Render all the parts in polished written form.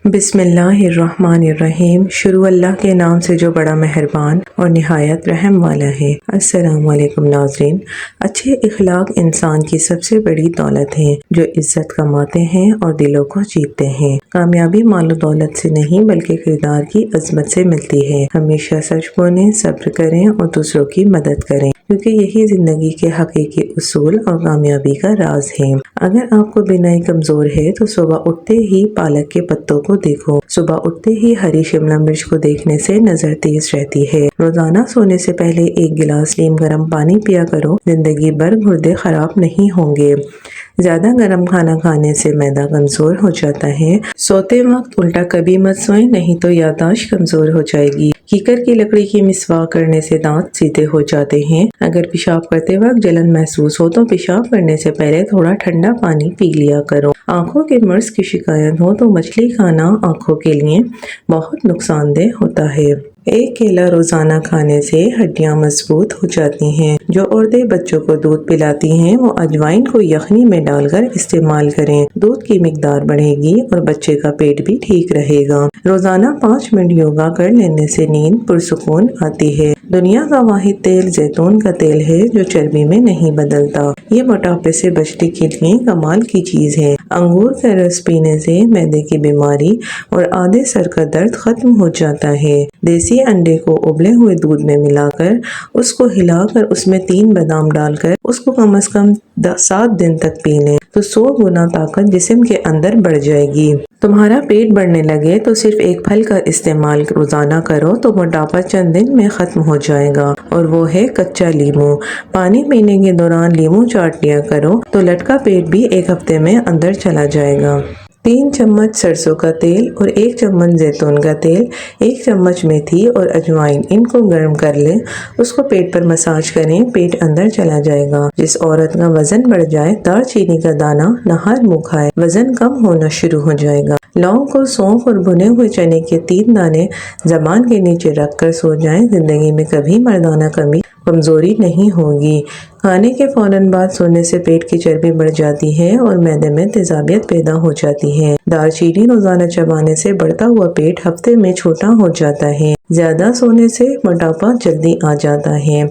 بسم اللہ الرحمن الرحیم۔ شروع اللہ کے نام سے جو بڑا مہربان اور نہایت رحم والا ہے۔ السلام علیکم ناظرین۔ اچھے اخلاق انسان کی سب سے بڑی دولت ہے جو عزت کماتے ہیں اور دلوں کو جیتتے ہیں۔ کامیابی مال و دولت سے نہیں بلکہ کردار کی عظمت سے ملتی ہے۔ ہمیشہ سچ بولیں، صبر کریں اور دوسروں کی مدد کریں، کیونکہ یہی زندگی کے حقیقی اصول اور کامیابی کا راز ہے۔ اگر آپ کو بینائی کمزور ہے تو صبح اٹھتے ہی پالک کے پتوں کو دیکھو۔ صبح اٹھتے ہی ہری شملہ مرچ کو دیکھنے سے نظر تیز رہتی ہے۔ روزانہ سونے سے پہلے ایک گلاس نیم گرم پانی پیا کرو، زندگی بھر گردے خراب نہیں ہوں گے۔ زیادہ گرم کھانا کھانے سے معدہ کمزور ہو جاتا ہے۔ سوتے وقت الٹا کبھی مت سوئیں، نہیں تو یادداشت کمزور ہو جائے گی۔ کیکر کی لکڑی کی مسواک کرنے سے دانت سیدھے ہو جاتے ہیں۔ اگر پیشاب کرتے وقت جلن محسوس ہو تو پیشاب کرنے سے پہلے تھوڑا ٹھنڈا پانی پی لیا کرو۔ آنکھوں کے مرض کی شکایت ہو تو مچھلی کھانا آنکھوں کے لیے بہت نقصان دہ ہوتا ہے۔ ایک کیلا روزانہ کھانے سے ہڈیاں مضبوط ہو جاتی ہیں۔ جو عورتیں بچوں کو دودھ پلاتی ہیں وہ اجوائن کو یخنی میں ڈال کر استعمال کریں۔ دودھ کی مقدار بڑھے گی اور بچے کا پیٹ بھی ٹھیک رہے گا۔ روزانہ 5 منٹ یوگا کر لینے سے نیند پرسکون آتی ہے۔ دنیا کا واحد تیل زیتون کا تیل ہے جو چربی میں نہیں بدلتا۔ یہ موٹاپے سے بچنے کے لیے کمال کی چیز ہے۔ انگور کا رس پینے سے معدے کی بیماری اور آدھے سر کا درد ختم ہو جاتا ہے۔ دیسی انڈے کو ابلے ہوئے دودھ میں ملا کر اس کو ہلا کر اس میں 3 بادام ڈال کر اس کو کم از کم 7 دن تک پی لیں تو 100 گنا طاقت جسم کے اندر بڑھ جائے گی۔ تمہارا پیٹ بڑھنے لگے تو صرف ایک پھل کا استعمال روزانہ کرو تو موٹاپا چند دن میں ختم ہو جائے گا، اور وہ ہے کچا لیمو۔ پانی پینے کے دوران لیمو چاٹ لیا کرو تو لٹکا پیٹ بھی ایک ہفتے میں اندر چلا جائے گا۔ 3 چمچ سرسوں کا تیل اور 1 چمچ زیتون کا تیل، 1 چمچ میتھی اور اجوائن، ان کو گرم کر لیں، اس کو پیٹ پر مساج کریں، پیٹ اندر چلا جائے گا۔ جس عورت کا وزن بڑھ جائے، دار چینی کا دانہ نہار منہ کھائے، وزن کم ہونا شروع ہو جائے گا۔ لونگ کو سونف اور بھنے ہوئے چنے کے 3 دانے زبان کے نیچے رکھ کر سو جائیں، زندگی میں کبھی مردانہ کمزوری نہیں ہوگی۔ کھانے کے فوراً بعد سونے سے پیٹ کی چربی بڑھ جاتی ہے اور معدے میں تیزابیت پیدا ہو جاتی ہے۔ دار چینی روزانہ چبانے سے بڑھتا ہوا پیٹ ہفتے میں چھوٹا ہو جاتا ہے۔ زیادہ سونے سے موٹاپا جلدی آ جاتا ہے۔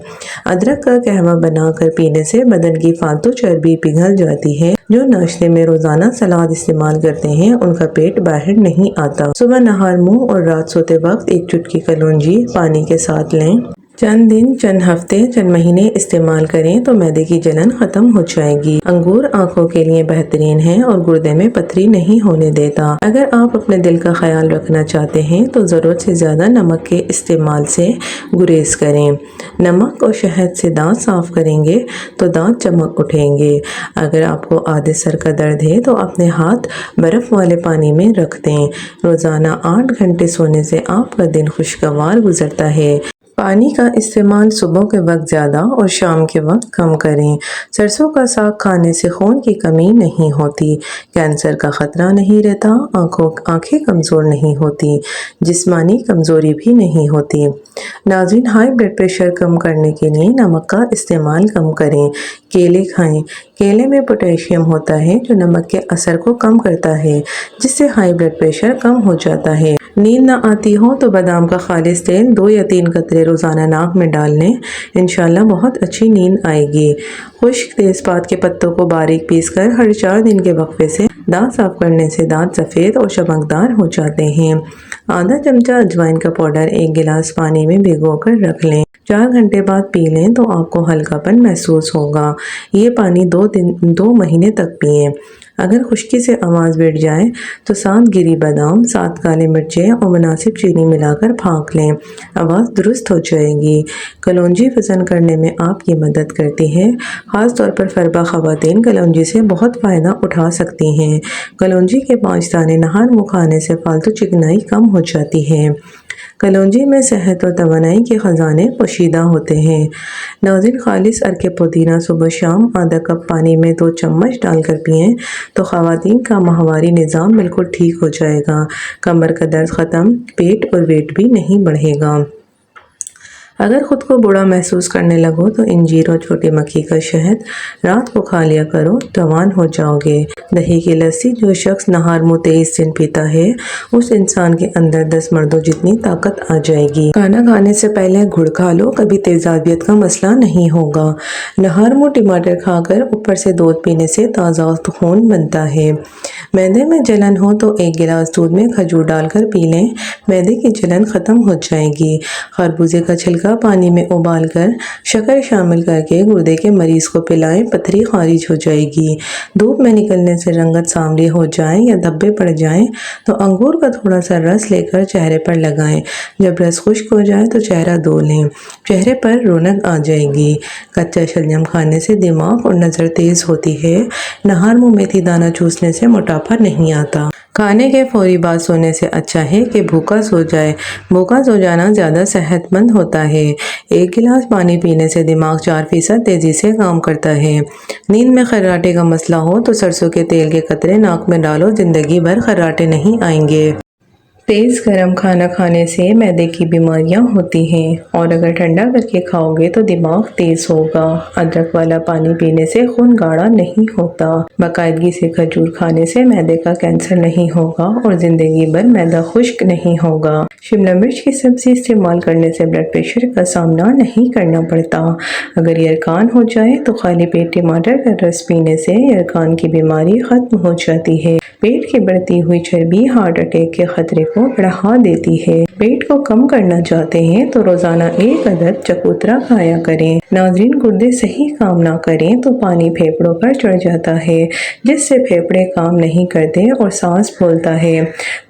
ادرک کا قہوہ بنا کر پینے سے بدن کی فالتو چربی پگھل جاتی ہے۔ جو ناشتے میں روزانہ سلاد استعمال کرتے ہیں ان کا پیٹ باہر نہیں آتا۔ صبح نہار منہ اور رات سوتے وقت 1 چٹکی کلونجی پانی کے ساتھ لیں۔ چند دن، چند ہفتے، چند مہینے استعمال کریں تو معدے کی جلن ختم ہو جائے گی۔ انگور آنکھوں کے لیے بہترین ہے اور گردے میں پتھری نہیں ہونے دیتا۔ اگر آپ اپنے دل کا خیال رکھنا چاہتے ہیں تو ضرورت سے زیادہ نمک کے استعمال سے گریز کریں۔ نمک اور شہد سے دانت صاف کریں گے تو دانت چمک اٹھیں گے۔ اگر آپ کو آدھے سر کا درد ہے تو اپنے ہاتھ برف والے پانی میں رکھ دیں۔ روزانہ 8 گھنٹے سونے سے آپ کا دن خوشگوار گزرتا ہے۔ پانی کا استعمال صبح کے وقت زیادہ اور شام کے وقت کم کریں۔ سرسوں کا ساگ کھانے سے خون کی کمی نہیں ہوتی، کینسر کا خطرہ نہیں رہتا، آنکھیں کمزور نہیں ہوتی، جسمانی کمزوری بھی نہیں ہوتی۔ ناظرین، ہائی بلڈ پریشر کم کرنے کے لیے نمک کا استعمال کم کریں۔ کیلے کھائیں۔ کیلے میں پوٹیشیم ہوتا ہے جو نمک کے اثر کو کم کرتا ہے، جس سے ہائی بلڈ پریشر کم ہو جاتا ہے۔ نیند نہ آتی ہو تو بادام کا خالص تیل 2 یا 3 قطرے روزانہ ناک میں ڈال لیں، انشاءاللہ بہت اچھی نیند آئے گی۔ خشک تیز پات کے پتوں کو باریک پیس کر ہر 4 دن کے وقفے سے دانت صاف کرنے سے دانت سفید اور چمکدار ہو جاتے ہیں۔ آدھا چمچہ اجوائن کا پاؤڈر 1 گلاس پانی میں بھگو کر رکھ لیں، 4 گھنٹے بعد پی لیں تو آپ کو ہلکا پن محسوس ہوگا۔ یہ پانی 2 مہینے تک پئیں۔ اگر خشکی سے آواز بیٹھ جائے تو 7 گری بادام، 7 کالی مرچیں اور مناسب چینی ملا کر پھانک لیں، آواز درست ہو جائے گی۔ کلونجی وزن کرنے میں آپ کی مدد کرتی ہے، خاص طور پر فربا خواتین کلونجی سے بہت فائدہ اٹھا سکتی ہیں۔ کلونجی کے 5 دانے نہار منہ کھانے سے فالتو چکنائی کم ہو جاتی ہے۔ کلونجی میں صحت اور توانائی کے خزانے پوشیدہ ہوتے ہیں۔ ناظرین، خالص عرق پودینہ صبح شام آدھا کپ پانی میں 2 چمچ ڈال کر پئیں تو خواتین کا ماہواری نظام بالکل ٹھیک ہو جائے گا، کمر کا درد ختم، پیٹ اور ویٹ بھی نہیں بڑھے گا۔ اگر خود کو بڑا محسوس کرنے لگو تو انجیر اور چھوٹی مکھی کا شہد رات کو کھا لیا کرو، جوان ہو جاؤ گے۔ دہی کی لسی جو شخص نہار منہ 23 دن پیتا ہے، اس انسان کے اندر 10 مردوں جتنی طاقت آ جائے گی۔ کھانا کھانے سے پہلے گڑ کھا لو، کبھی تیزابیت کا مسئلہ نہیں ہوگا۔ نہار منہ ٹماٹر کھا کر اوپر سے دودھ پینے سے تازہ خون بنتا ہے۔ معدے میں جلن ہو تو 1 گلاس دودھ میں کھجور ڈال کر پی لیں، معدے کی جلن ختم ہو جائے گی۔ خربوزے کا چھلکا پانی میں ابال کر شکر شامل کر کے گردے کے مریض کو پلائیں، پتھری خارج ہو جائے گی۔ دھوپ میں نکلنے سے رنگت سانولی ہو جائے یا دھبے پڑ جائیں تو انگور کا تھوڑا سا رس لے کر چہرے پر لگائیں، جب رس خشک ہو جائے تو چہرہ دھو لیں، چہرے پر رونق آ جائے گی۔ کچا شلجم کھانے سے دماغ اور نظر تیز ہوتی ہے۔ نہار منہ میتھی دانہ چوسنے سے موٹاپا نہیں آتا۔ کھانے کے فوری بعد سونے سے اچھا ہے کہ بھوکا سو جائے۔ بھوکا سو جانا زیادہ صحت مند ہوتا ہے۔ 1 گلاس پانی پینے سے دماغ 4% تیزی سے کام کرتا ہے۔ نیند میں خراٹے کا مسئلہ ہو تو سرسوں کے تیل کے قطرے ناک میں ڈالو، زندگی بھر خراٹے نہیں آئیں گے۔ تیز گرم کھانا کھانے سے معدے کی بیماریاں ہوتی ہیں، اور اگر ٹھنڈا کر کے کھاؤ گے تو دماغ تیز ہوگا۔ ادرک والا پانی پینے سے خون گاڑھا نہیں ہوتا۔ باقاعدگی سے کھجور کھانے سے معدے کا کینسر نہیں ہوگا اور زندگی بھر معدہ خشک نہیں ہوگا۔ شملہ مرچ کی سبزی استعمال کرنے سے بلڈ پریشر کا سامنا نہیں کرنا پڑتا۔ اگر یرقان ہو جائے تو خالی پیٹ ٹماٹر کا رس پینے سے یرقان کی بیماری ختم ہو جاتی ہے۔ پیٹ کی بڑھتی ہوئی چربی ہارٹ اٹیک کے خطرے کو بڑھا دیتی ہے۔ پیٹ کو کم کرنا چاہتے ہیں تو روزانہ 1 عدد چکوترا کھایا کریں۔ ناظرین، گردے صحیح کام نہ کریں تو پانی پھیپھڑوں پر چڑھ جاتا ہے، جس سے پھیپھڑے کام نہیں کرتے اور سانس پھولتا ہے۔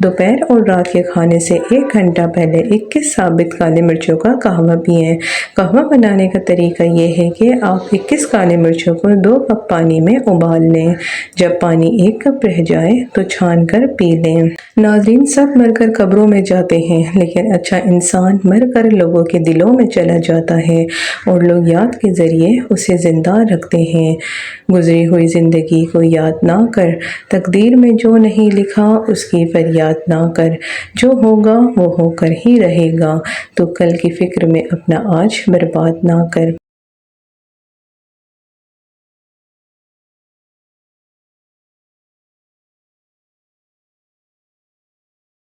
دوپہر اور رات کے کھانے سے 1 گھنٹہ پہلے 21 ثابت کالی مرچوں کا قہوہ پئیں۔ قہوہ بنانے کا طریقہ یہ ہے کہ آپ 21 کالی مرچوں کو 2 کپ پانی میں ابال لیں۔ جب پانی 1 کپ رہ جائے تو چھان کر پی لیں۔ ناظرین، سب مر کر قبروں میں جاتے ہیں، لیکن اچھا انسان مر کر لوگوں کے دلوں میں چلا جاتا ہے اور لوگ یاد کے ذریعے اسے زندہ رکھتے ہیں۔ گزری ہوئی زندگی کو یاد نہ کر، تقدیر میں جو نہیں لکھا اس کی فریاد نہ کر، جو ہوگا وہ ہو کر ہی رہے گا، تو کل کی فکر میں اپنا آج برباد نہ کر۔